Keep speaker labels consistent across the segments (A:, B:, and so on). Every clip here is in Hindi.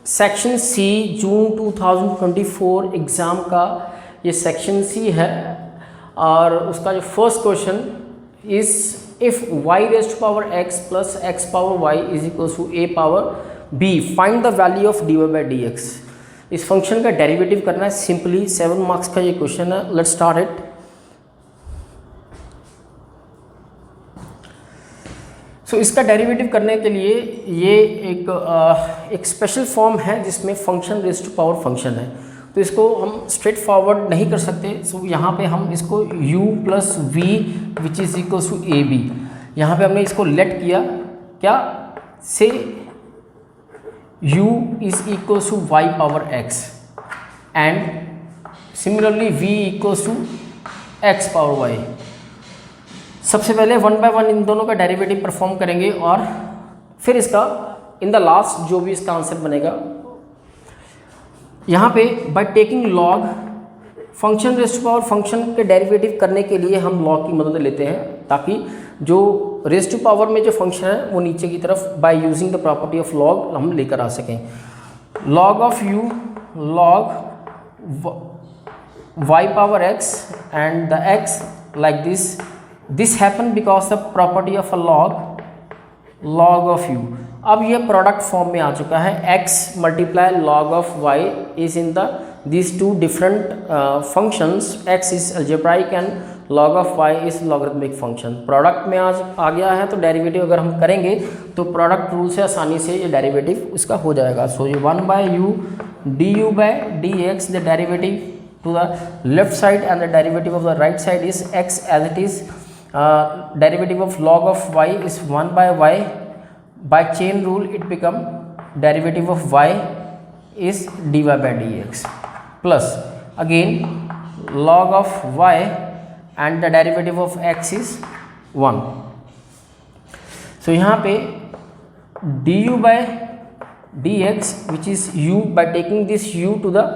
A: सेक्शन सी जून 2024 एग्ज़ाम का ये सेक्शन सी है और उसका जो first question is if y raise to power x plus x power y is equal to a power b find the value of dy by dx। इस फंक्शन का डेरिवेटिव करना है सिंपली। 7 मार्क्स का ये क्वेश्चन है। Let's start it. सो इसका डेरिवेटिव करने के लिए ये एक स्पेशल फॉर्म है जिसमें function raise to power function है, तो इसको हम स्ट्रेट फॉरवर्ड नहीं कर सकते। सो यहाँ पे हम इसको u plus v which is equal to a b, यहाँ पे हमने इसको लेट किया क्या से u is equal to y power x and similarly v equal to x power y। सबसे पहले 1 बाय 1 इन दोनों का डेरिवेटिव परफॉर्म करेंगे और फिर इसका इन द लास्ट जो भी इसका आंसर बनेगा। यहाँ पे by taking log function raise to power function के डेरिवेटिव करने के लिए हम लॉग की मदद लेते हैं ताकि जो रेज़ टू पावर में जो फंक्शन है वो नीचे की तरफ by using the property of log हम लेकर आ सकें। Log of u log y power x and the x like this happen because the property of a log of u। अब ये प्रोडक्ट फॉर्म में आ चुका है। x multiply log of y is in the this two different functions. x is algebraic and log of y is logarithmic function. Product में आज आ गया है तो डेरिवेटिव अगर हम करेंगे तो प्रोडक्ट रूल से आसानी से ये डेरिवेटिव इसका हो जाएगा। सो ये 1 by u du by dx the derivative to the left side and the derivative of the right side is x as it is. Derivative of log of y is 1 by y. By chain rule it become derivative of y is dy by dx plus again log of y and the derivative of x is 1. So यहाँ पे du by dx which is u, by taking this u to the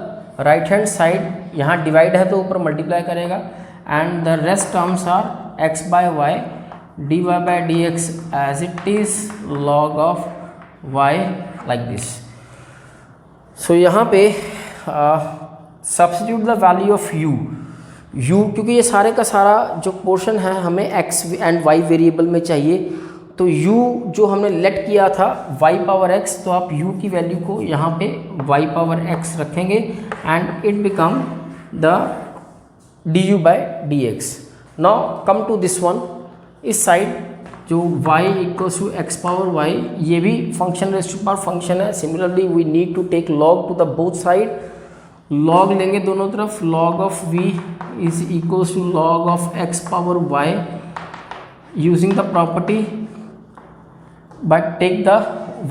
A: right hand side, यहाँ divide है तो ऊपर multiply करेगा and the rest terms are x by y dy by dx as it is log of y like this. So यहाँ पे substitute the value of u क्योंकि ये सारे का सारा जो पोर्शन है हमें x एंड y वेरिएबल में चाहिए, तो u जो हमने लेट किया था y पावर x, तो आप u की वैल्यू को यहाँ पे y पावर x रखेंगे and it become the du by dx. Now come to this one, इस साइड जो y equals to x power y, ये भी function raise to power function है। Similarly we need to take log to the both side. Log लेंगे दोनों तरफ। Log of v is equals to log of x power y using the property but take the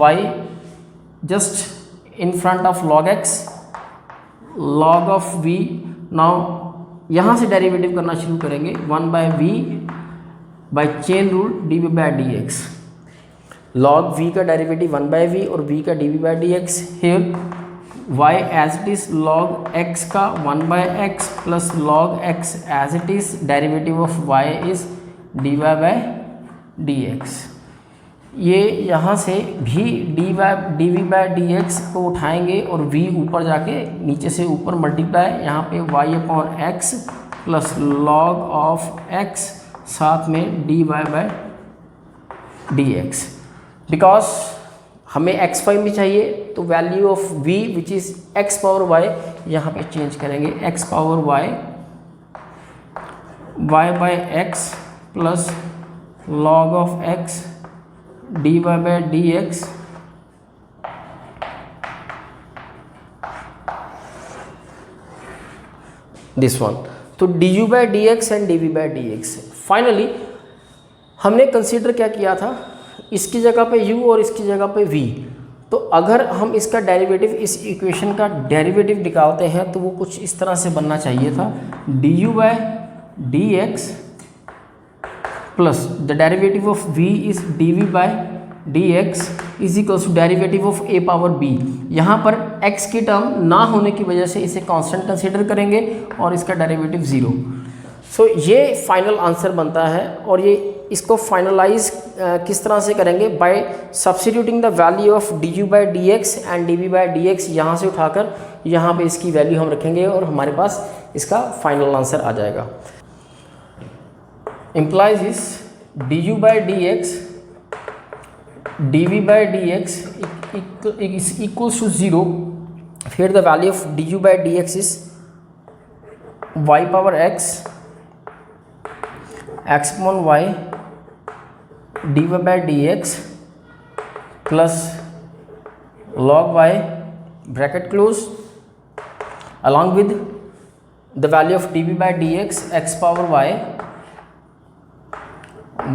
A: y just in front of log x log of v। Now यहाँ से डेरिवेटिव करना शुरू करेंगे 1 by v by chain rule d we by D x. Log v का डेरिवेटिव 1 बाय वी और v का d we by D x. Here y as it is log x का 1 by x plus log x as it is derivative of y is d Y by D x. ये यहाँ से भी D we by D x को उठाएंगे और v ऊपर जाके नीचे से ऊपर मल्टीप्लाई, यहाँ पे y upon x plus log of x साथ में D Y by D X. Because हमें एक्स वाई में चाहिए तो value of v which is x power y यहाँ पे चेंज करेंगे x power y by X plus log of x D Y by D X this one. तो D you by D x and D we by D X. Finally हमने कंसीडर क्या किया था, इसकी जगह पे u और इसकी जगह पे v। तो अगर हम इसका डेरिवेटिव, इस इक्वेशन का डेरिवेटिव निकालते हैं तो वो कुछ इस तरह से बनना चाहिए था। D you by D x plus the derivative of v is d we by D x is equals to derivative of a power b। यहाँ पर x की टर्म ना होने की वजह से इसे कांस्टेंट कंसीडर करेंगे और इसका डेरिवेटिव 0। सो ये फाइनल आंसर बनता है। और ये इसको फाइनलाइज किस तरह से करेंगे, by substituting the value of d you by D x and D we by D x, यहाँ से उठाकर यहाँ पे इसकी वैल्यू हम रखेंगे और हमारे पास इसका फाइनल आंसर आ जाएगा। इम्प्लाइज इस d you by D x d we by D x is equals to 0, फिर the value of d you by D x is y power x x upon y d Y by D x plus log y bracket close along with the value of dv by dx x power y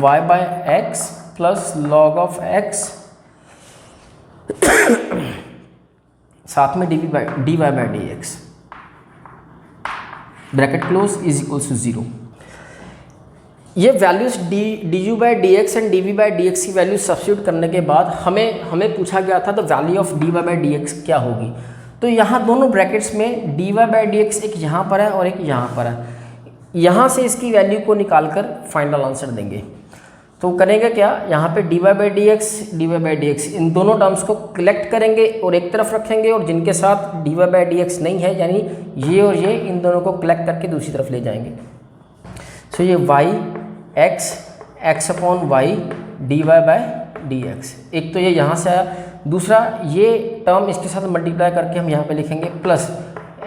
A: y by x plus log of x साथ में dy by dx bracket close is equals to 0। ये values d you by D x and D we by D x की वैल्यू सब्स्टिट्यूट करने के बाद हमें पूछा गया था the value of d Y by D x क्या होगी। तो यहाँ दोनों ब्रैकेट्स में D Y by D x एक यहाँ पर है और एक यहाँ पर है, यहाँ से इसकी वैल्यू को निकाल कर फाइनल आंसर देंगे। तो करेंगे क्या, यहाँ पे D Y by D X इन दोनों टर्म्स को कलेक्ट करेंगे और एक तरफ रखेंगे, और जिनके साथ d Y by D x नहीं है यानी ये और ये, इन दोनों को कलेक्ट करके दूसरी तरफ ले जाएंगे। सो ये y x x upon y d Y by D x, एक तो ये यहाँ से आया, दूसरा ये टर्म इसके साथ मल्टीप्लाई करके हम यहाँ पे लिखेंगे plus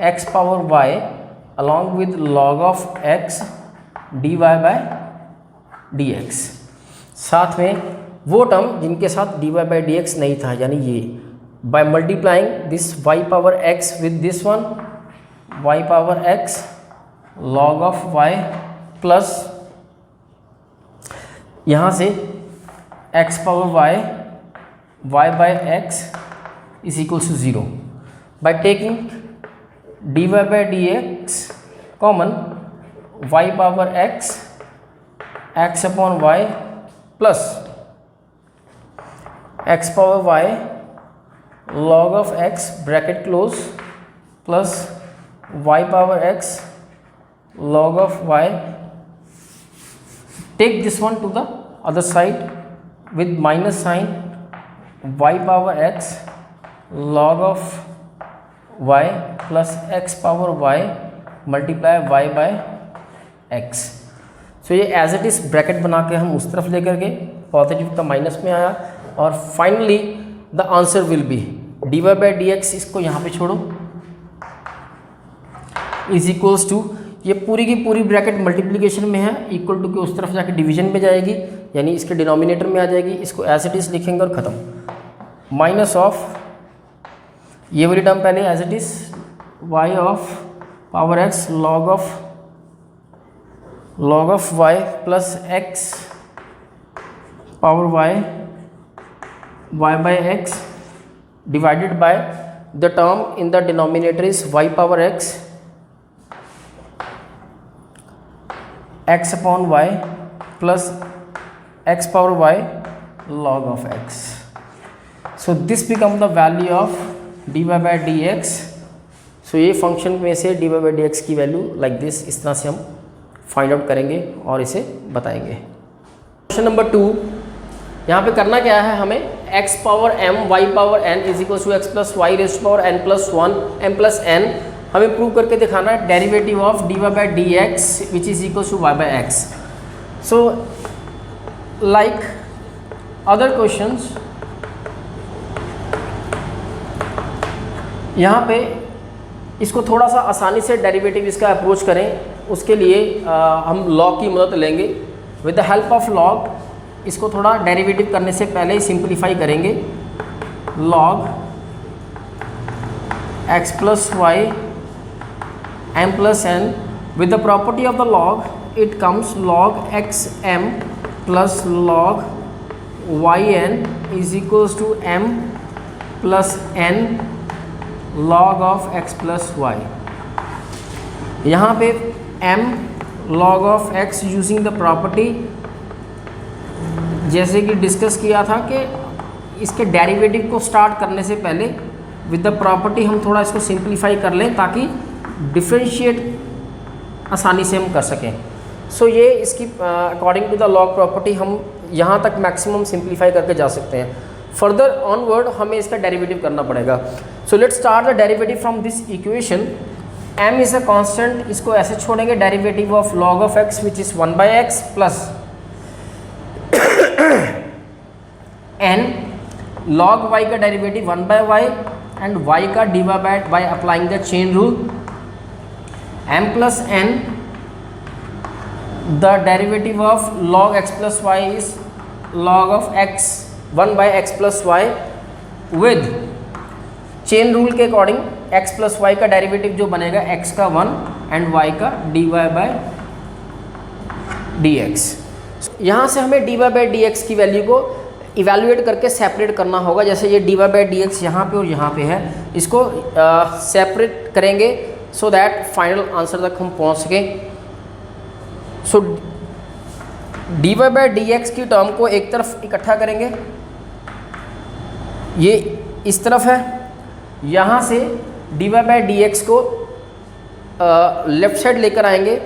A: x power y along with log of x d Y by D x, साथ में वो टर्म जिनके साथ d Y by D x नहीं था यानी ये, by multiplying this y power x with this one y power x log of y plus यहाँ से x power y y by x is equals to 0 by taking dy by dx common y power x x upon y plus x power y log of x bracket close plus y power x log of y, take this one to the other side with minus sign y power x log of y plus x power y multiply y by x। सो ये एज इट इज़ ब्रैकेट बना के हम उस तरफ लेकर गए, पॉजिटिव का माइनस में आया, और finally the answer will be d Y by D x, इसको यहाँ पे छोड़ो, इज इक्वल्स टू, ये पूरी की पूरी ब्रैकेट मल्टीप्लिकेशन में है, इक्वल टू के उस तरफ जाके डिवीजन में जाएगी यानी इसके डिनोमिनेटर में आ जाएगी, इसको एज इट इज़ लिखेंगे और ख़त्म, माइनस ऑफ ये वाली टर्म पहले as it is y of power x log of y plus x power y by x divided by the term in the denominator is y power x upon y plus x power y log of x। So this become the value of dy by dx। So ये फंक्शन में से dy by dx की वैल्यू लाइक दिस, इस तरह से हम फाइंड आउट करेंगे और इसे बताएंगे। क्वेश्चन नंबर 2, यहाँ पे करना क्या है, हमें x power m y power n is equal to x plus y raise power n plus 1 m plus n हमें प्रूव करके दिखाना है derivative of dy by dx which is equal to y by x। So like other questions, यहाँ पे इसको थोड़ा सा आसानी से डेरिवेटिव इसका अप्रोच करें, उसके लिए हम लॉग की मदद लेंगे। With the help of log इसको थोड़ा डेरिवेटिव करने से पहले ही सिंप्लीफाई करेंगे। Log x plus y m plus n, with the property of the log it comes log x m plus log yn is equals to m plus n log of x plus y। यहाँ पे m log of x using the property, जैसे कि डिस्कस किया था कि इसके डेरिवेटिव को स्टार्ट करने से पहले विद द प्रॉपर्टी हम थोड़ा इसको सिंप्लीफाई कर लें ताकि डिफरेंशिएट आसानी से हम कर सकें। सो ये इसकी according to the log property हम यहाँ तक मैक्सिमम सिंप्लीफाई करके जा सकते हैं। फर्दर ऑनवर्ड हमें इसका डेरिवेटिव करना पड़ेगा। So let's start the derivative from this equation. m is a constant, इसको ऐसे छोड़ेंगे, derivative of log of x which is 1/x plus n log y का डेरिवेटिव 1/y एंड y का divide by applying the chain rule, m plus n the derivative of log x plus y is log of x 1/x plus y with chain rule के अकॉर्डिंग x प्लस y का डेरिवेटिव जो बनेगा x का 1 एंड y का dy बाय dx। यहाँ से हमें dy बाय dx की वैल्यू को इवैल्यूएट करके सेपरेट करना होगा। जैसे ये dy बाय dx यहाँ पे और यहाँ पे है, इसको सेपरेट करेंगे सो दैट फाइनल आंसर तक हम पहुँच सकें। सो dy बाय dx की टर्म को एक तरफ इकट्ठा करेंगे, ये इस तरफ है, यहाँ से dy बाय dx को लेफ्ट साइड लेकर आएंगे।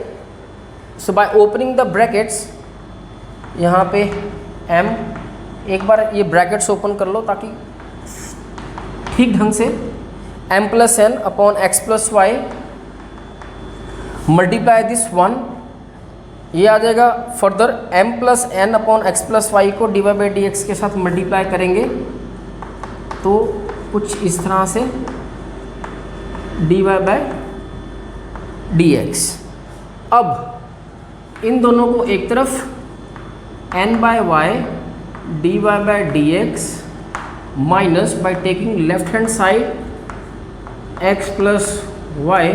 A: सो बाय ओपनिंग द ब्रैकेट्स, यहाँ पे m, एक बार ये ब्रैकेट्स ओपन कर लो ताकि ठीक ढंग से, m plus n upon x plus y multiply this 1, ये आ जाएगा। Further m plus n upon x plus y को dy बाई dx के साथ मल्टीप्लाई करेंगे तो कुछ इस तरह से dy बाई dx। अब इन दोनों को एक तरफ n by y dy by dx minus by taking left hand side x plus y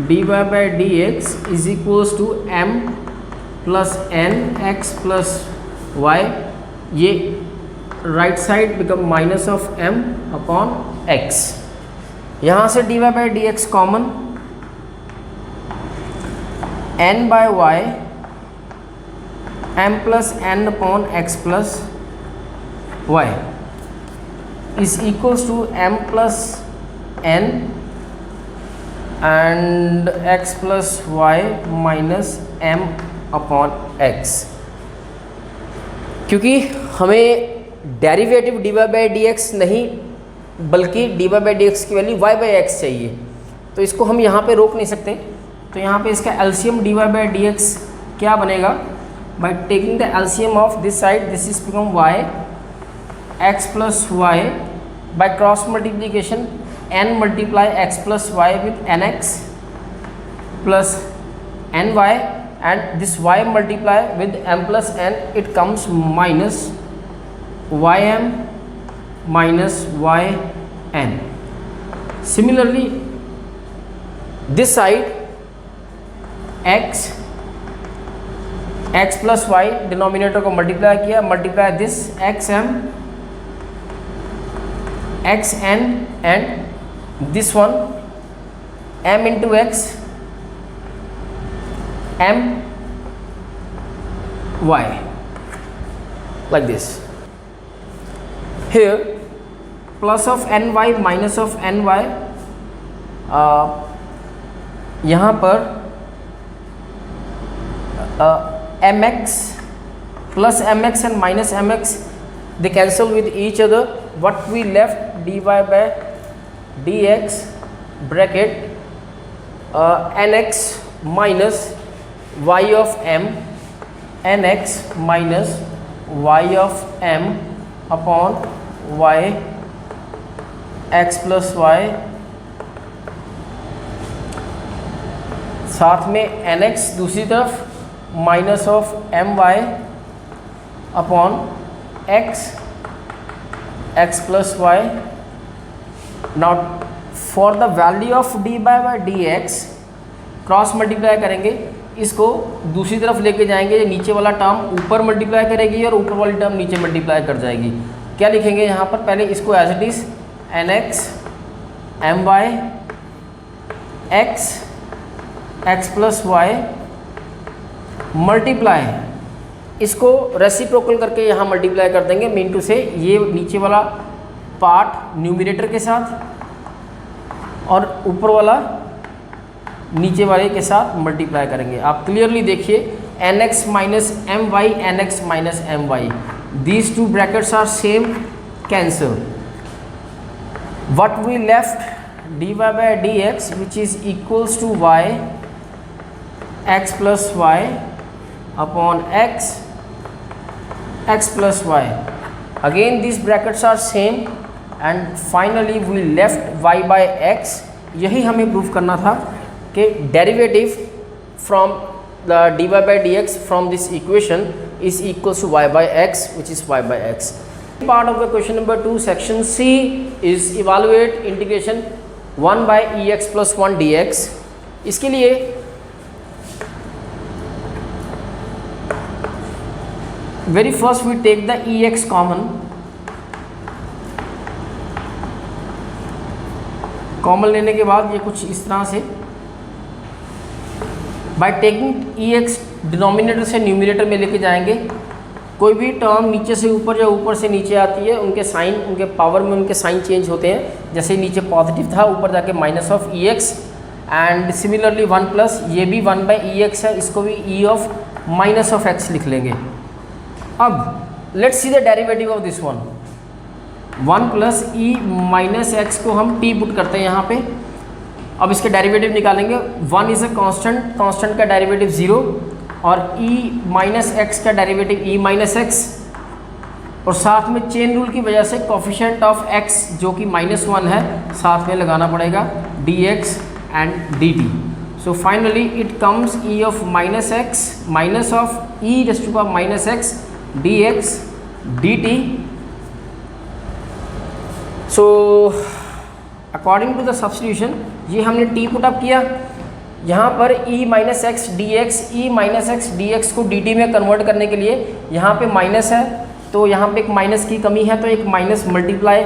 A: dy by dx is equals to m plus n x plus y, ये right side become minus of m upon x। यहाँ से dy by dx common, n by y m plus n upon x plus y is equals to m plus n and x plus y minus m upon x। क्योंकि हमें डेरिवेटिव dy बाई dx नहीं बल्कि dy बाई dx की वैल्यू y बाई x चाहिए, तो इसको हम यहाँ पे रोक नहीं सकते। तो यहाँ पे इसका एलसीएम dy बाई dx क्या बनेगा? By taking the LCM of this side, this is become y, x plus y, by cross multiplication n multiply x plus y with nx plus ny, and this y multiply with m plus n, it comes minus ym minus yn. Similarly this side x plus y denominator को मल्टीप्लाई किया, multiply this xm xn and this one m into x m y like this. Here plus of ny minus of ny, यहाँ पर mx plus mx and minus mx, they cancel with each other. What we left, dy by dx bracket nx minus y of m, nx minus y of m upon y x plus y, साथ में nx दूसरी तरफ minus of m y upon x plus y. Now for the value of d by D x cross multiply करेंगे, इसको दूसरी तरफ लेके जाएंगे, नीचे वाला टर्म ऊपर मल्टीप्लाई करेगी और ऊपर वाली टर्म नीचे मल्टीप्लाई कर जाएगी। क्या लिखेंगे यहाँ पर? पहले इसको as it is n x m y x plus y multiply, इसको रेसिप्रोकल करके यहाँ मल्टीप्लाई कर देंगे, मीन टू से ये नीचे वाला पार्ट न्यूमरेटर के साथ और ऊपर वाला नीचे वाले के साथ मल्टीप्लाई करेंगे। आप क्लियरली देखिए nx minus m y nx minus m y, these two brackets are same, cancel. what we left dy by dx which is equals to y x plus y upon x x plus y, again these brackets are same and finally we left y by x। यही हमें प्रूफ करना था कि derivative from the dy by dx from this equation is equals to y by x which is y by x। Part of the question number 2 section C is evaluate integration 1 by ex plus 1 dx। इसके लिए very first we take the ex common, common लेने के बाद ये कुछ इस तरह से बाय टेकिंग ex डिनोमिनेटर से न्यूमिनेटर में लेके जाएंगे। कोई भी टर्म नीचे से ऊपर या ऊपर से नीचे आती है उनके साइन, उनके पावर में उनके साइन चेंज होते हैं। जैसे नीचे पॉजिटिव था ऊपर जाके minus of E x, and similarly 1 plus ये भी 1 बाई ई एक्स है, इसको भी ई ऑफ माइनस ऑफ एक्स लिख लेंगे। अब let's see the derivative of this one, 1 plus E minus x को हम टी पुट करते हैं यहाँ पे। अब इसके डेरिवेटिव निकालेंगे। 1 इज़ अ कांस्टेंट, कांस्टेंट का डेरिवेटिव 0 और e माइनस एक्स का डेरिवेटिव e माइनस एक्स, और साथ में चेन रूल की वजह से कोफिशिएंट ऑफ x जो कि -1 है साथ में लगाना पड़ेगा, dx and dt। So finally it comes e of minus X minus of e raise to power minus X dx dt। So according to the substitution ये हमने t पुट अप किया, यहाँ पर e minus x D X, E minus x D x को डी टी में कन्वर्ट करने के लिए यहाँ पे माइनस है तो यहाँ पे एक माइनस की कमी है, तो एक माइनस मल्टीप्लाई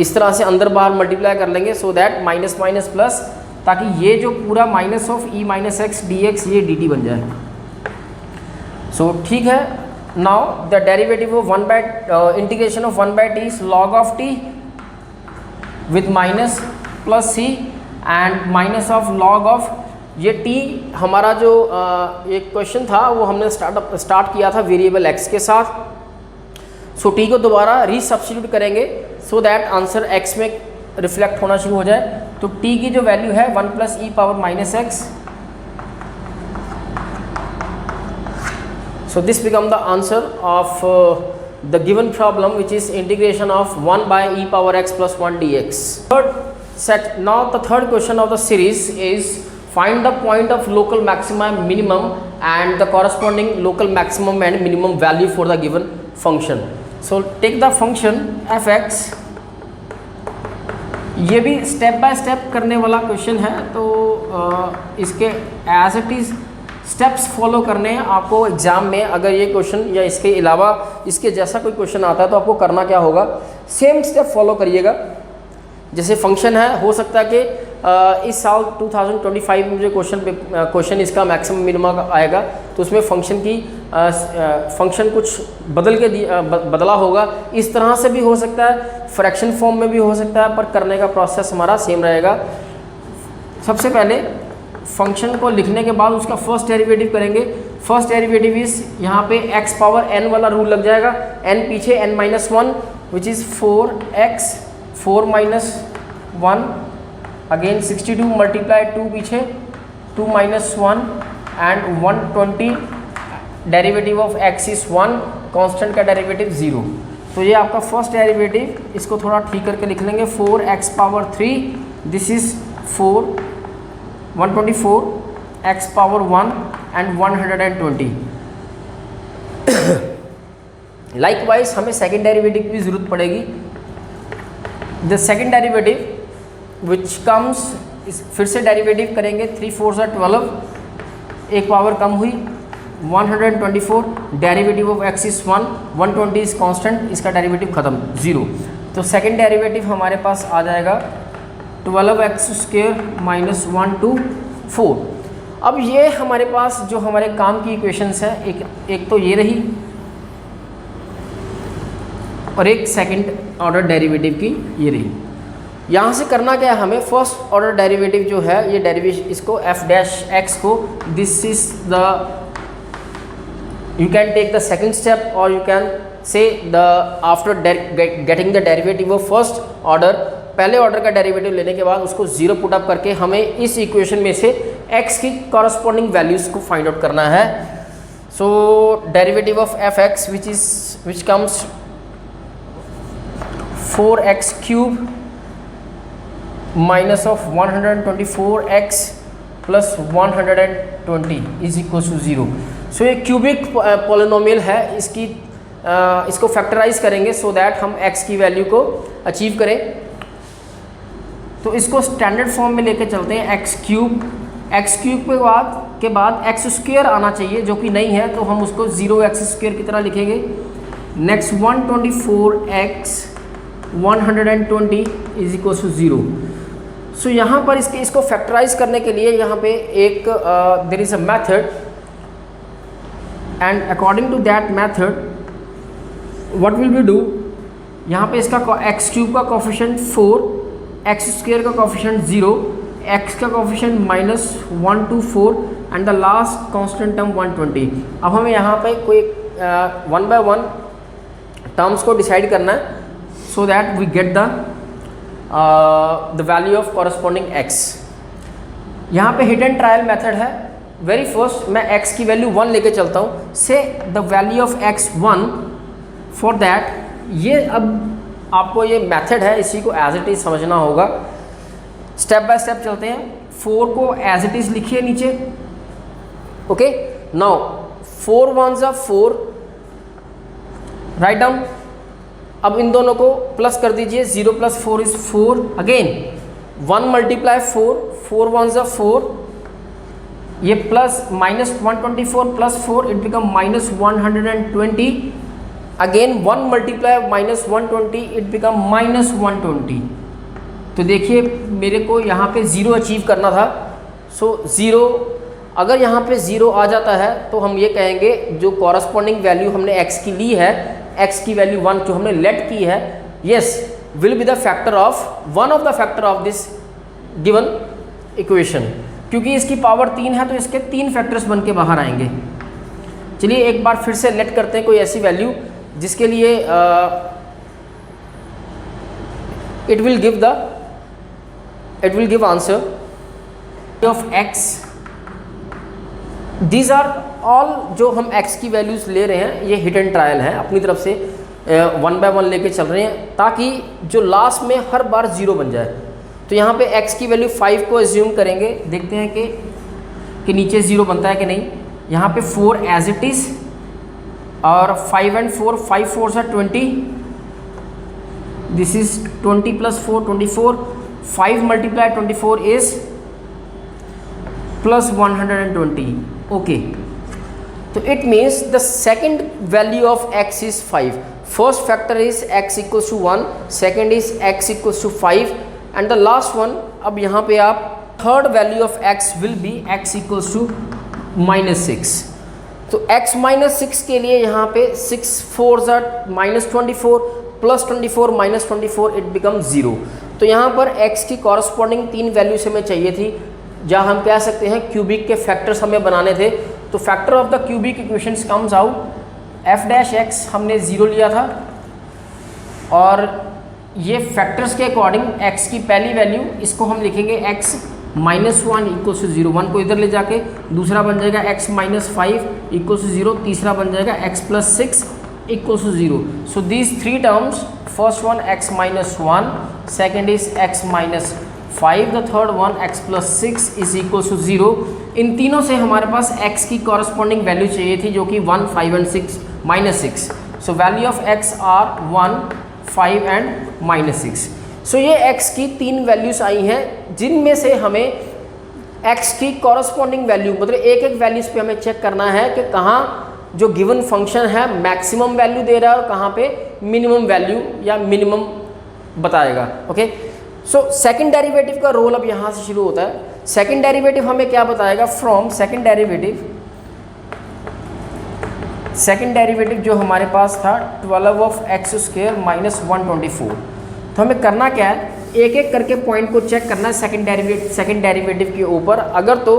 A: इस तरह से अंदर बाहर मल्टीप्लाई कर लेंगे, so that minus minus plus, ताकि ये जो पूरा minus of e minus x D x ये डी टी बन जाए। सो ठीक है, now the derivative of 1 by integration of 1 by t is log of t with minus plus c and minus of log of ये t। हमारा जो एक क्वेश्चन था वो हमने स्टार्ट किया था वेरिएबल x के साथ। सो t को दोबारा रीसब्स्टिट्यूट करेंगे सो दैट आंसर x में रिफ्लेक्ट होना शुरू हो जाए। तो t की जो वैल्यू है 1 plus e power minus x, so this become the answer of the given problem which is integration of 1 by e power x plus 1 dx। Now the third question of the series is find the point of local maximum and minimum and the corresponding local maximum and minimum value for the given function। So take the function fx, ये भी स्टेप बाय स्टेप करने वाला क्वेश्चन है, तो इसके as it is steps follow करने हैं आपको एग्जाम में। अगर ये क्वेश्चन या इसके अलावा इसके जैसा कोई क्वेश्चन आता है तो आपको करना क्या होगा, सेम स्टेप फॉलो करिएगा। जैसे फंक्शन है, हो सकता है कि इस साल 2025 में जो क्वेश्चन इसका मैक्सिमम मिनिमम आएगा तो उसमें फंक्शन कुछ बदला होगा, इस तरह से भी हो सकता है, फ्रैक्शन फॉर्म में भी हो सकता है, पर करने का प्रोसेस हमारा सेम रहेगा। सबसे पहले फंक्शन को लिखने के बाद उसका फर्स्ट डेरिवेटिव करेंगे। फर्स्ट डेरिवेटिव इज यहाँ पे x पावर n वाला रूल लग जाएगा, n पीछे n-1 which is 4x 4 minus 1, again 62 multiply 2 पीछे 2 minus 1 and 120, derivative of x is 1, constant का डेरिवेटिव 0। तो ये आपका फर्स्ट डेरिवेटिव, इसको थोड़ा ठीक करके लिख लेंगे 4x power 3, this is 124 x power 1 and 120। Likewise हमें सेकेंड डेरिवेटिव की जरूरत पड़ेगी। The second derivative which comes, फिर से डेरिवेटिव करेंगे, 3 4 12, एक पावर कम हुई 124, derivative of x is 1, 120 is constant, इसका डेरिवेटिव खत्म 0। तो सेकेंड डेरिवेटिव हमारे पास आ जाएगा 12x² माइनस 124। अब ये हमारे पास जो हमारे काम की इक्वेशंस है, एक तो ये रही और एक सेकंड ऑर्डर डेरिवेटिव की ये रही। यहाँ से करना क्या है हमें, फर्स्ट ऑर्डर डेरिवेटिव जो है ये डेरिवेशन इसको एफ डैश एक्स को, this is the, you can take the second step और you can say the after getting the derivative of first order, पहले ऑर्डर का डेरिवेटिव लेने के बाद उसको जीरो पुट अप करके हमें इस इक्वेशन में से एक्स की कॉरस्पॉन्डिंग वैल्यूज को फाइंड आउट करना है। So derivative of F X which comes 4x cube minus of 124x plus 120 is equal to 0। So ये क्यूबिक पॉलिनोमियल है, इसको फैक्टराइज करेंगे सो दैट हम x की वैल्यू को अचीव करें। तो इसको स्टैंडर्ड फॉर्म में लेके चलते हैं, x क्यूब के बाद एक्स स्क्वेयर आना चाहिए जो कि नहीं है, तो हम उसको 0x² की तरह लिखेंगे। Next 124x 120 is equal to 0। So यहाँ पर इसको फैक्टराइज करने के लिए यहाँ पे एक there is a method, and according to that method what will we do, यहाँ पे इसका एक्स क्यूब का कोफिशिएंट 4, एक्स स्क्वायर का कोफिशिएंट 0, एक्स का coefficient -124 and the last constant term 120। अब हमें यहाँ पे कोई 1 बाय 1 टर्म्स को डिसाइड करना है so that we get the value of corresponding x। यहाँ पे हिट एंड ट्रायल मेथड है। वेरी फर्स्ट मैं x की वैल्यू 1 लेके चलता हूँ, say the value of x 1, for that ये अब आपको ये मेथड है, इसी को एज इट इज समझना होगा। स्टेप बाय स्टेप चलते हैं। 4 को एज इट इज लिखिए नीचे, okay. Now 4 1s are 4, write down. अब इन दोनों को प्लस कर दीजिए, 0 + 4 is 4, अगेन 1 × 4, 4 1s are 4, ये plus -124 + 4 it become -120, again 1 × -120 it become -120। तो देखिए मेरे को यहाँ पे 0 अचीव करना था, सो 0, अगर यहाँ पे 0 आ जाता है तो हम ये कहेंगे जो कॉरस्पॉन्डिंग वैल्यू हमने x की ली है, x की वैल्यू 1 जो हमने लेट की है, yes will be the factor of one of the factor of this given equation. क्योंकि इसकी पावर 3 है तो इसके 3 फैक्टर्स बन के बाहर आएंगे। चलिए एक बार फिर से लेट करते हैं कोई ऐसी वैल्यू जिसके लिए it will give answer of x। These are all जो हम x की वैल्यूज़ ले रहे हैं ये हिट एंड ट्रायल है, अपनी तरफ से 1 बाय 1 लेके चल रहे हैं ताकि जो लास्ट में हर बार 0 बन जाए। तो यहाँ पे x की वैल्यू 5 को एज्यूम करेंगे, देखते हैं कि नीचे 0 बनता है कि नहीं। यहाँ पे 4 एज इट इज़, और 5 and 4, 5 4s are 20, this is 20 + 4 24, 5 × 24 is +120, okay. तो it means the second value of x is 5, first factor is x = 1, second is x = 5 and the last one, अब यहाँ पे आप third value of x will be x = -6। तो x -6 के लिए यहाँ पे 6 4s are -24 + 24 -24 इट बिकम 0। तो यहाँ पर x की कॉरस्पॉन्डिंग 3 वैल्यूज हमें चाहिए थी, जहाँ हम कह सकते हैं क्यूबिक के फैक्टर्स हमें बनाने थे। तो factor of the cubic equations comes out f' हमने 0 लिया था, और ये फैक्टर्स के अकॉर्डिंग x की पहली वैल्यू इसको हम लिखेंगे x -1 = 0, 1 को इधर ले जाके दूसरा बन जाएगा x -5 = 0, तीसरा बन जाएगा x + 6 = 0। So these 3 terms, first one x -1, second is x -5, the third one x + 6 = 0। इन तीनों से हमारे पास x की कॉरस्पॉन्डिंग वैल्यू चाहिए थी जो कि 1 5 and 6 -6। So value of x are 1 5 and -6। So ये x की 3 वैल्यूज आई हैं जिनमें से हमें x की कॉरस्पॉन्डिंग वैल्यू, मतलब एक एक वैल्यूज पे हमें चेक करना है कि कहाँ जो गिवन फंक्शन है मैक्सिमम वैल्यू दे रहा है और कहाँ पे मिनिमम वैल्यू या मिनिमम बताएगा, ओके। सो सेकंड डेरिवेटिव का रोल अब यहाँ से शुरू होता है। सेकंड डेरिवेटिव हमें क्या बताएगा, फ्रॉम सेकंड डेरिवेटिव जो हमारे पास था 12 of x² - 124। तो हमें करना क्या है, एक एक करके पॉइंट को चेक करना है सेकंड डेरिवेटिव के ऊपर। अगर तो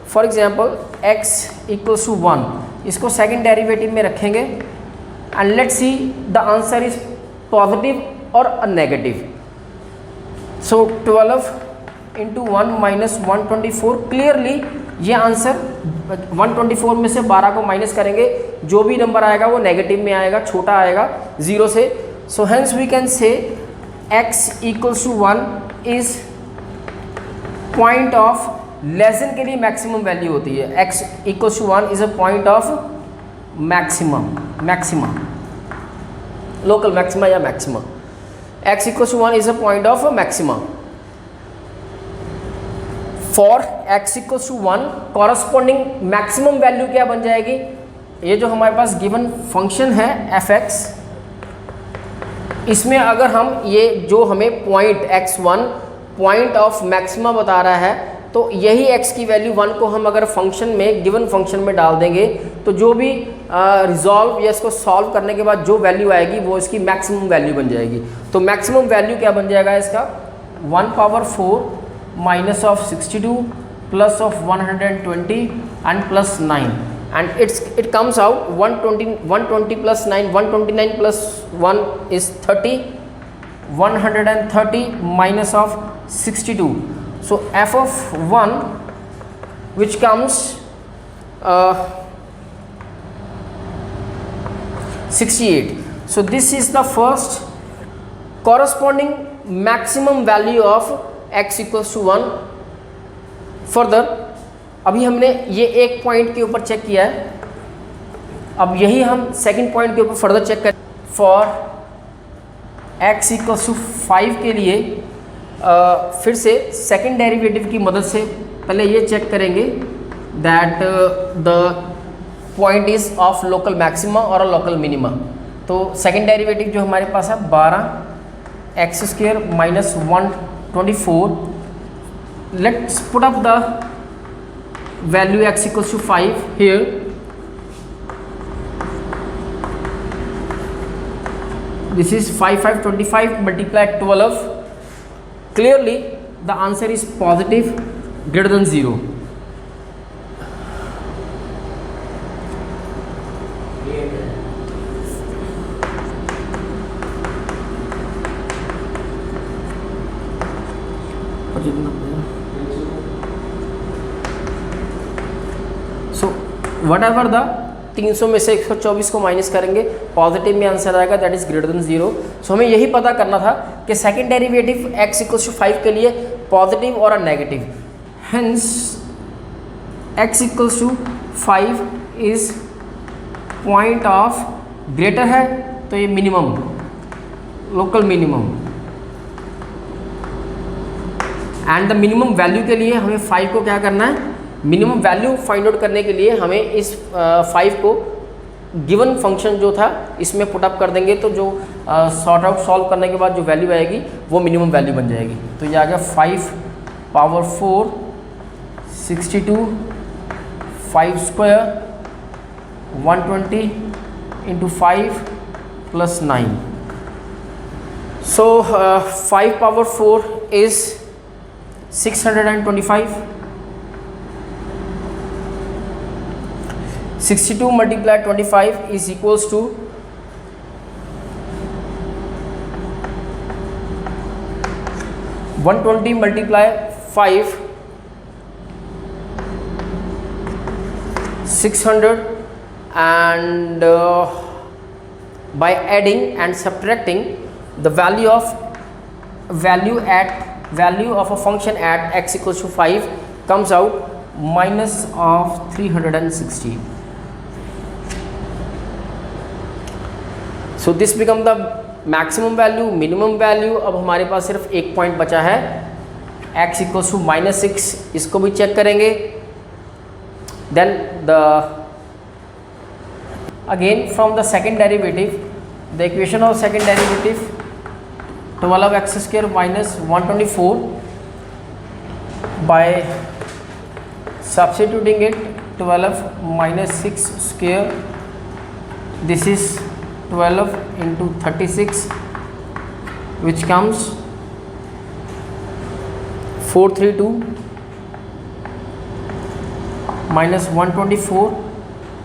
A: for example x equals to 1, इसको सेकंड डेरिवेटिव में रखेंगे and let's see the answer is positive और negative. So 12 into 1 minus 124, clearly ये आंसर 124 में से 12 को माइनस करेंगे, जो भी नंबर आएगा वो नेगेटिव में आएगा, छोटा आएगा 0 से। So hence we can say x equals to 1 is point of lesson के लिए मैक्सिमम वैल्यू होती है। x equals to 1 is a point of maxima, local maxima या maxima. x equals to 1 is a point of maxima. For x equals to 1 corresponding maximum value क्या बन जाएगी? ये जो हमारे पास गिवन फंक्शन है fx, इसमें अगर हम ये जो हमें point x1 point of maxima बता रहा है, तो यही x की वैल्यू 1 को हम अगर फंक्शन में गिवन फंक्शन में डाल देंगे तो जो भी रिजॉल्व या इसको सॉल्व करने के बाद जो वैल्यू आएगी वो इसकी मैक्सिमम वैल्यू बन जाएगी। तो मैक्सिमम वैल्यू क्या बन जाएगा इसका? 1 power 4 minus of 62 plus of 120 and plus 9 and it comes out 120 plus 9, 129 plus 1 is 30, 130 minus of 62. So f of 1 which comes 68. So this is the first corresponding maximum value of x equals to 1. Further अभी हमने ये एक पॉइंट के ऊपर चेक किया है, अब यही हम सेकंड पॉइंट के ऊपर फर्दर चेक करें। फॉर x इक्वल्स टू 5 के लिए फिर से सेकंड डेरिवेटिव की मदद से पहले ये चेक करेंगे that the point is of local maxima और लोकल मिनिमा। तो सेकंड डेरिवेटिव जो हमारे पास है 12 x square minus 124, let's put up the value x equals to 5 here. This is 5 multiply 12. Clearly the answer is positive greater than 0. What ever the 300 में से 124 को माइनस करेंगे, पॉजिटिव में आंसर आएगा, that is greater than 0। So हमें यही पता करना था कि second derivative x equals to 5 के लिए पॉजिटिव और negative. Hence x equals to 5 is point of greater है तो ये minimum, local minimum, and the minimum value के लिए हमें 5 को क्या करना है, मिनिमम वैल्यू फाइंड आउट करने के लिए हमें इस 5 को गिवन फंक्शन जो था इसमें पुट अप कर देंगे, तो जो सॉल्व करने के बाद जो वैल्यू आएगी वो मिनिमम वैल्यू बन जाएगी। तो ये आ गया 5 power 4 62 5 square 120 into 5 plus 9। So 5 power 4 is 625, 62 multiply 25 is equals to 120 multiply 5 600, and by adding and subtracting the value of a function at x equals to 5 comes out minus of 360. So this become the maximum value, minimum value. अब हमारे पास सिर्फ एक पॉइंट बचा है x इक्वल्स टू -6, इसको भी चेक करेंगे। Then the again from the second derivative, the equation of second derivative 12x square minus 124 by substituting it 12 minus 6 square, this is 12 into 36 which comes 432 minus 124.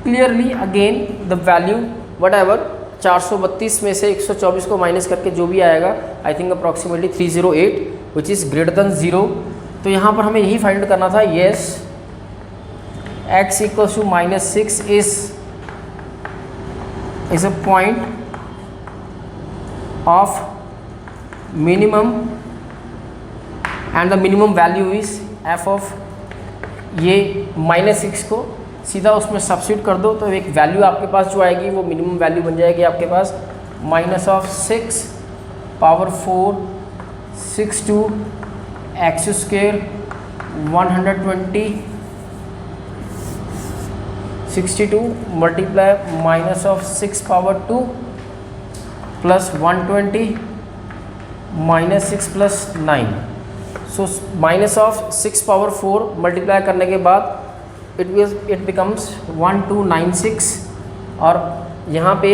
A: Clearly again the value whatever 432 में से 124 को माइनस करके जो भी आएगा I think approximately 308 which is greater than 0. तो यहाँ पर हमें यही फाइंड करना था. Yes x equals to -6 is a point of minimum and the minimum value is f of ये -6 को सीधा उसमें सब्स्टिट्यूट कर दो तो एक वैल्यू आपके पास जो आएगी वो मिनिमम वैल्यू बन जाएगी आपके पास -6 power 4 62 x square 120 62 multiply -6 power 2 plus 120 -6 plus 9. सो -6 पावर 4 मल्टीप्लाई करने के बाद इट बिकम्स 1296 और यहाँ पे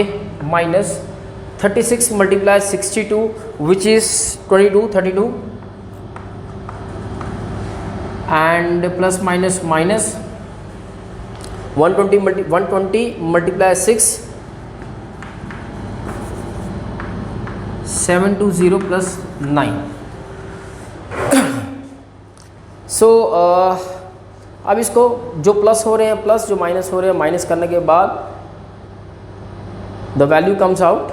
A: -36 multiply 62 which is 32 and plus minus 120 multiply 6 720 plus 9. सो अब इसको जो प्लस हो रहे हैं प्लस, जो माइनस हो रहे हैं माइनस करने के बाद द वैल्यू कम्स आउट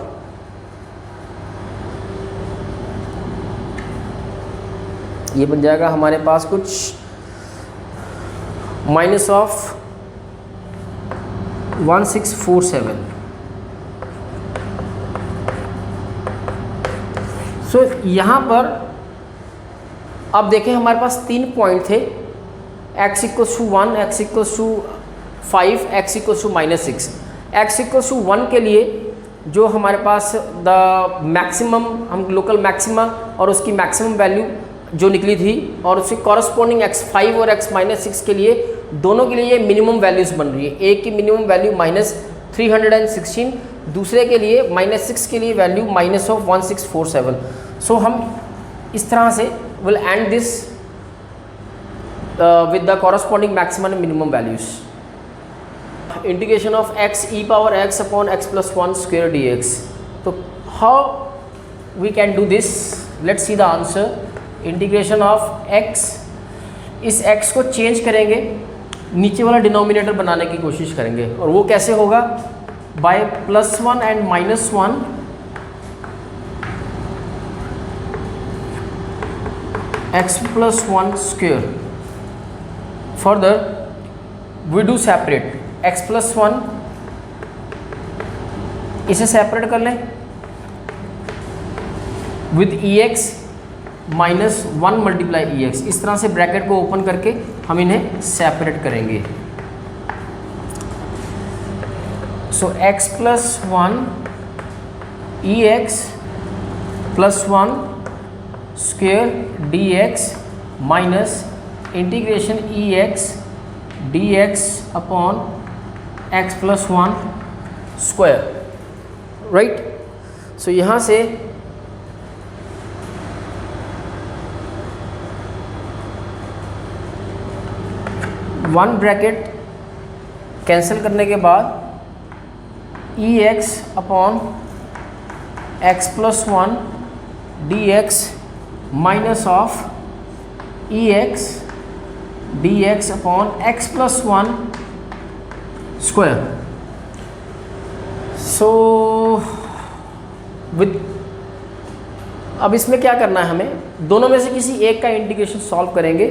A: ये बन जाएगा हमारे पास कुछ -1647. सो यहाँ पर अब देखें हमारे पास 3 पॉइंट थे. x equals to 1, x equals to 5, x equals to -6. x equals to 1 के लिए जो हमारे पास द मैक्सिमम हम लोकल मैक्सिमा और उसकी मैक्सिमम वैल्यू जो निकली थी और उसके कॉरस्पॉन्डिंग x5 और x -6 के लिए दोनों के लिए ये मिनिमम वैल्यूज़ बन रही है. एक की मिनिमम वैल्यू -316, दूसरे के लिए -6 के लिए वैल्यू -1647. सो हम इस तरह से will and this with the corresponding maximum and minimum values. Integration of x e power x upon x plus 1 square dx. So how we can do this? Let's see the answer. Integration of x, इस x को चेंज करेंगे, नीचे वाला डिनोमिनेटर बनाने की कोशिश करेंगे और वो कैसे होगा? By +1 and -1 x plus 1 square. Further we do separate x plus 1, इसे सेपरेट कर लें with ex minus 1 multiply ex. इस तरह से ब्रैकेट को ओपन करके हम इन्हें सेपरेट करेंगे. So x plus 1 ex plus 1 square dx minus integration ex dx upon x plus 1 square. Right. So यहाँ से वन ब्रैकेट कैंसिल करने के बाद ex upon x plus 1 dx minus of ex dx upon x plus 1 square. So with अब इसमें क्या करना है, हमें दोनों में से किसी एक का इंटीग्रेशन सॉल्व करेंगे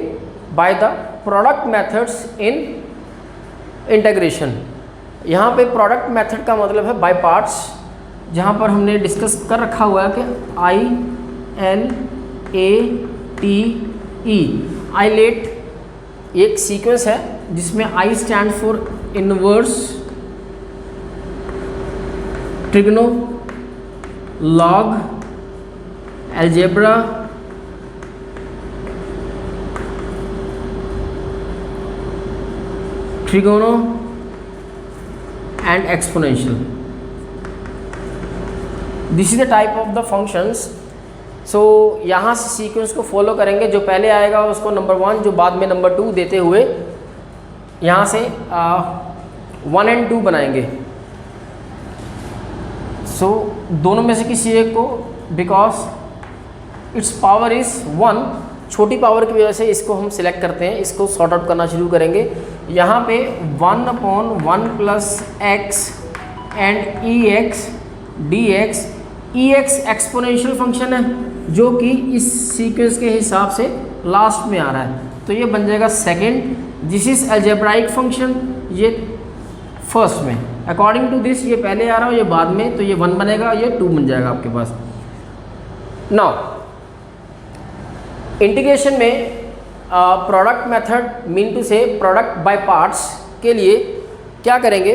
A: by the product methods in integration. यहाँ पे प्रोडक्ट मेथड का मतलब है बाय पार्ट्स, जहाँ पर हमने डिस्कस कर रखा हुआ है कि ILATE आइलेट एक सीक्वेंस है जिसमें I stand for inverse trigono log algebra trigono and exponential. This is the type of the functions. सो यहाँ से सीक्वेंस को फॉलो करेंगे, जो पहले आएगा उसको नंबर 1, जो बाद में नंबर 2 देते हुए यहाँ से 1 और 2 बनाएंगे। सो दोनों में से किसी एक को, बिकॉज इट्स पावर इज़ 1, छोटी पावर की वजह से इसको हम सिलेक्ट करते हैं, इसको सॉर्ट आउट करना शुरू करेंगे। यहाँ पे 1/1 plus x and E x D X, E x exponential function है जो कि इस सीक्वेंस के हिसाब से लास्ट में आ रहा है, तो ये बन जाएगा second. This is algebraic function, ये फर्स्ट में। अकॉर्डिंग टू दिस ये पहले आ रहा है, ये बाद में, तो ये 1 बनेगा, ये 2 बन जाएगा आपके पास। नाउ इंटीग्रेशन में product method mean to say product by parts के लिए क्या करेंगे,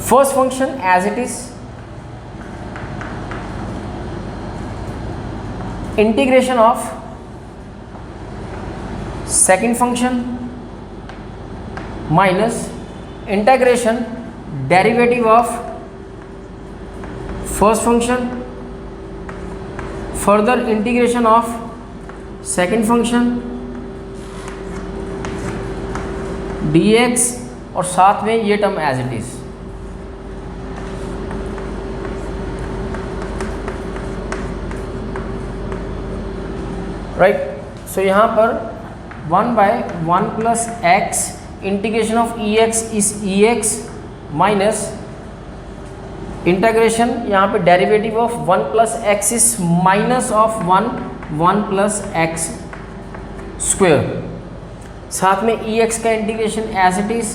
A: first function as it is, integration of second function minus integration derivative of first function, further integration of second function dx और साथ में ये term as it is. Right, so यहाँ पर 1/1 plus X, integration of E X is E X minus integration, यहाँ पे derivative of 1 plus x is minus of 1 plus X square, साथ में ई एक्स का इंटीग्रेशन एज इट इज,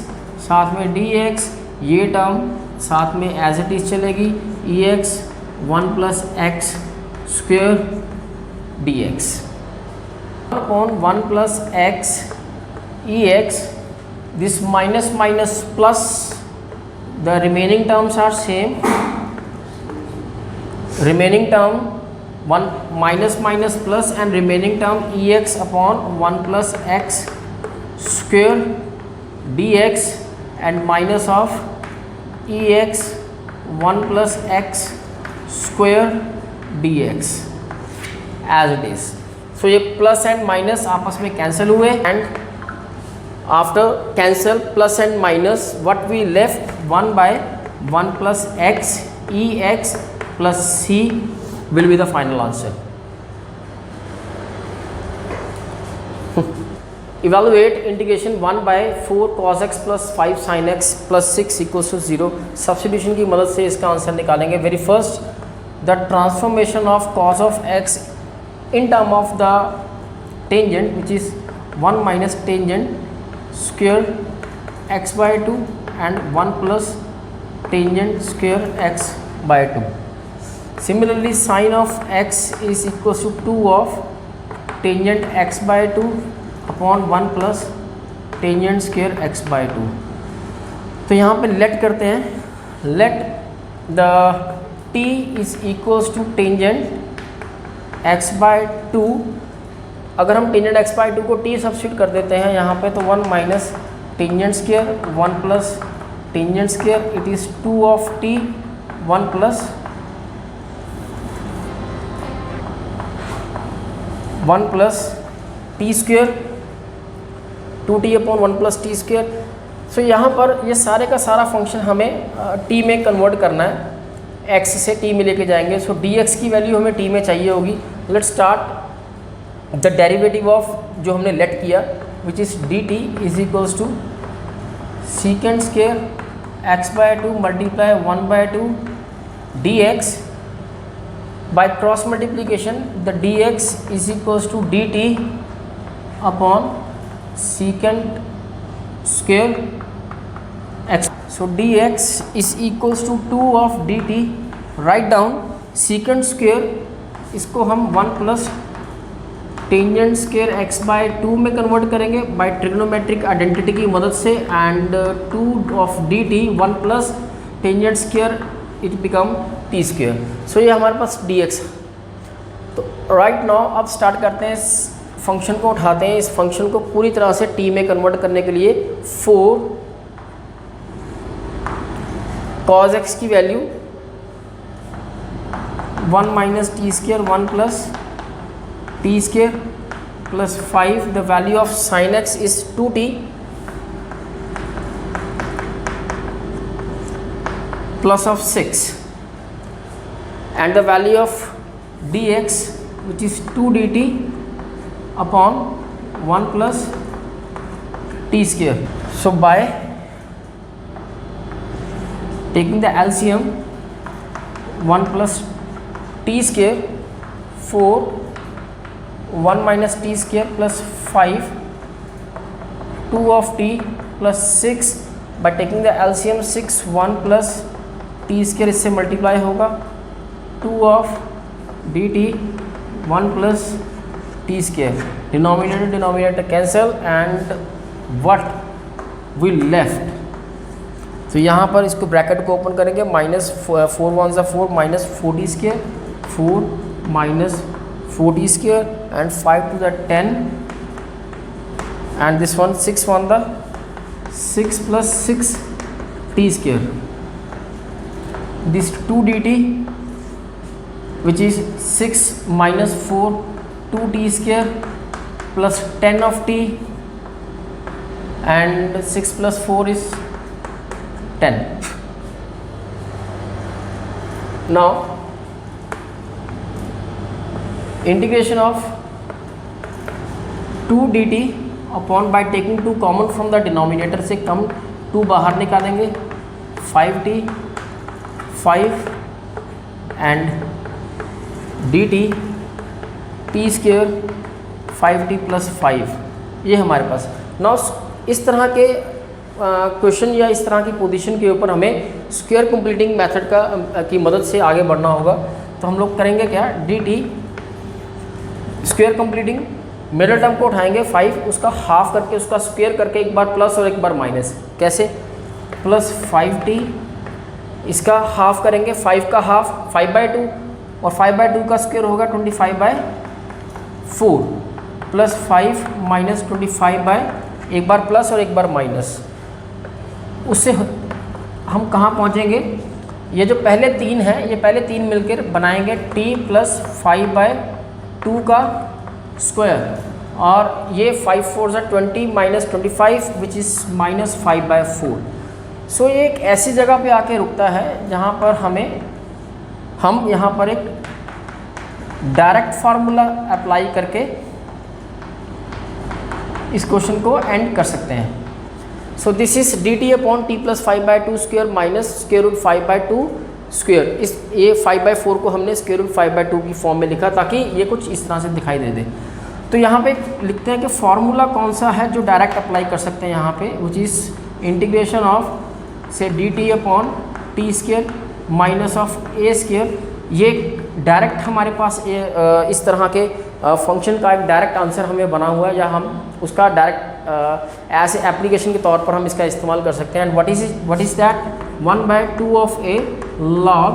A: साथ में डी एक्स, ये टर्म साथ में एज इट इज चलेगी, E X 1 plus X square D X upon 1 plus X E X, this minus minus plus, the remaining terms are same, remaining term 1 minus minus plus and remaining term ex upon 1 plus x square dx and minus of ex 1 plus x square dx as it is. So ये प्लस एंड माइनस आपस में कैंसिल हुए, and after cancel plus and minus, what we left 1/1 plus x ex plus c will be the final answer. Evaluate integration 1/4 cos x plus 5 sin x plus 6 equals to 0. Substitution की मदद से इसका आंसर निकालेंगे। Very first, the transformation of cos of x in term of the tangent, which is 1 minus tangent square x by 2 and 1 plus tangent square x by 2. Similarly, sin of x is equals to 2 of tangent x by 2 upon 1 plus tangent square x by 2. तो यहाँ पे लेट करते हैं, let the t is equals to tangent x by 2। अगर हम टेंजेंट x बाई 2 को t सब्स्टिट्यूट कर देते हैं यहाँ पे, तो 1 minus tangent square 1 plus tangent square, it is 2 of t 1 plus 1 plus T square 2t upon 1 plus T square. So यहाँ पर ये सारे का सारा फंक्शन हमें t में कन्वर्ट करना है, x से t में लेके जाएंगे। सो dx की वैल्यू हमें t में चाहिए होगी। Let start the derivative of जो हमने लेट किया, which is D T is equals to secant square X by 2 multiply 1/2 D X by cross multiplication, the D x is equals to D T upon secant square X. So D x is equals to 2 of D T, write down secant square, इसको हम 1 plus tangent square x by 2 में कन्वर्ट करेंगे बाय ट्रिग्नोमेट्रिक आइडेंटिटी की मदद से, and 2 of D T 1 plus tangent square, it become T square. So ये हमारे पास dx। तो राइट नाउ अब स्टार्ट करते हैं, इस फंक्शन को उठाते हैं, इस फंक्शन को पूरी तरह से t में कन्वर्ट करने के लिए 4 cos x की वैल्यू 1 minus T square 1 plus T square plus 5, the value of sine x is 2t plus of 6 and the value of dx which is 2 dt upon 1 plus t square. So by taking the LCM 1 plus t square 4 1 minus t square plus 5 2 of t plus 6 by taking the LCM 6 1 plus t square इससे मल्टीप्लाई होगा 2 of dt 1 plus t square, denominator cancel and what will left. तो यहाँ पर इसको ब्रैकेट को ओपन करेंगे, minus 4 1 4 minus 4t square 4 minus 4t square and 5 to the 10 and this one 6 1 the 6 plus 6 t square, this 2 dt which is 6 minus 4 2t square plus 10 of t and 6 plus 4 is 10. Now integration of 2 dt upon by taking 2 common from the denominator से कम 2 बाहर निकालेंगे 5t 5 and dt t square 5t plus 5, ये हमारे पास। नौ इस तरह के क्वेश्चन या इस तरह की पोजीशन के ऊपर हमें स्क्वायर कंप्लीटिंग मेथड की मदद से आगे बढ़ना होगा। तो हम लोग करेंगे क्या, dt square completing middle term को उठाएंगे 5, उसका हाफ करके उसका स्क्वायर करके एक बार प्लस और एक बार माइनस, कैसे प्लस 5t इसका हाफ करेंगे 5 का हाफ 5/2 और 5/2 का स्क्वायर होगा 25/4 प्लस 5 माइनस 25 एक बार प्लस और एक बार माइनस, उससे हम कहाँ पहुँचेंगे, ये जो पहले 3 हैं ये पहले 3 मिलकर बनाएंगे t प्लस 5/2 का स्क्वायर और ये 5 4 20 माइनस 25 विच इज़ माइनस 5/4। सो ये एक ऐसी जगह पे आके रुकता है जहाँ पर हम यहाँ पर एक डायरेक्ट फार्मूला अप्लाई करके इस क्वेश्चन को एंड कर सकते हैं। So this is dt upon t plus 5/2 square minus square root 5/2 square. इस ये 5/4 को हमने स्क्वायर रूट 5/2 की फॉर्म में लिखा ताकि ये कुछ इस तरह से दिखाई दे। तो यहाँ पे लिखते हैं कि फार्मूला कौन सा है जो डायरेक्ट अप्लाई कर सकते हैं यहाँ पे, विच इज़ इंटीग्रेशन ऑफ से dt upon t square minus of a square. ये डायरेक्ट हमारे पास इस तरह के फंक्शन का एक डायरेक्ट आंसर हमें बना हुआ है, या हम उसका डायरेक्ट ऐसे एप्लीकेशन के तौर पर हम इसका इस्तेमाल कर सकते हैं। And what is that 1/2 of a log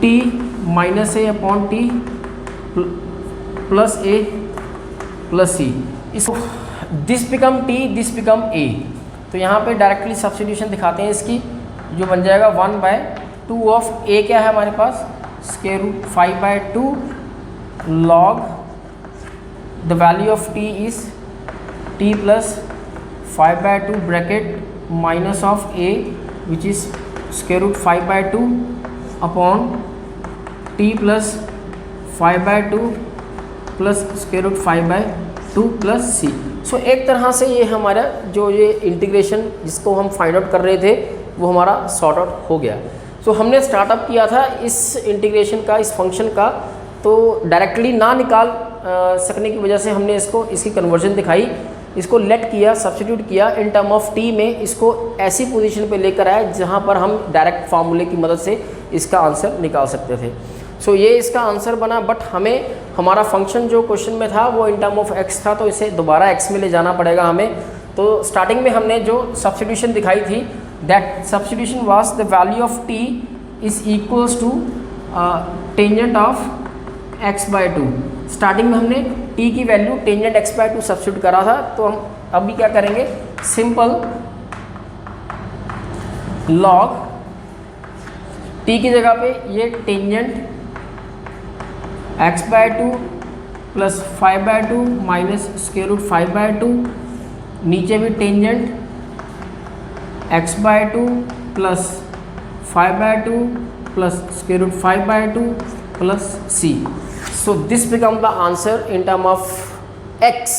A: t minus a upon t plus a plus c, इसको this become t this become a। तो यहाँ पे डायरेक्टली सब्स्टिट्यूशन दिखाते हैं इसकी, जो बन जाएगा 1/2 ऑफ a क्या है हमारे पास square root 5/2 log the value of t is t plus 5/2 bracket minus of a which is square root 5/2 upon t plus 5/2 plus square root 5/2 plus c। सो एक तरह से ये हमारा जो ये इंटीग्रेशन जिसको हम फाइंड आउट कर रहे थे वो हमारा सॉर्ट आउट हो गया। सो हमने स्टार्टअप किया था इस इंटीग्रेशन का, इस फंक्शन का, तो डायरेक्टली ना निकाल सकने की वजह से हमने इसकी कन्वर्जन दिखाई, इसको लेट किया, सब्स्टिट्यूट किया इन टर्म ऑफ टी में, इसको ऐसी पोजीशन पे लेकर आए जहाँ पर हम डायरेक्ट फार्मूले की मदद से इसका आंसर निकाल सकते थे। सो ये इसका आंसर बना, बट हमें हमारा फंक्शन जो क्वेश्चन में था वो इन टर्म ऑफ एक्स था, तो इसे दोबारा एक्स में ले जाना पड़ेगा हमें। तो स्टार्टिंग में हमने जो सब्स्टिट्यूशन दिखाई थी, that substitution was the value of T is equals to tangent of x/2। Starting में हमने t की वैल्यू टेंजेंट x/2 सब्स्टिट्यूट करा था, तो हम अभी क्या करेंगे, सिंपल log टी की जगह पे ये tangent x/2 plus 5/2 minus square root 5/2, नीचे भी tangent x/2 plus 5/2 plus square root 5/2 plus c. So this become the answer in term of x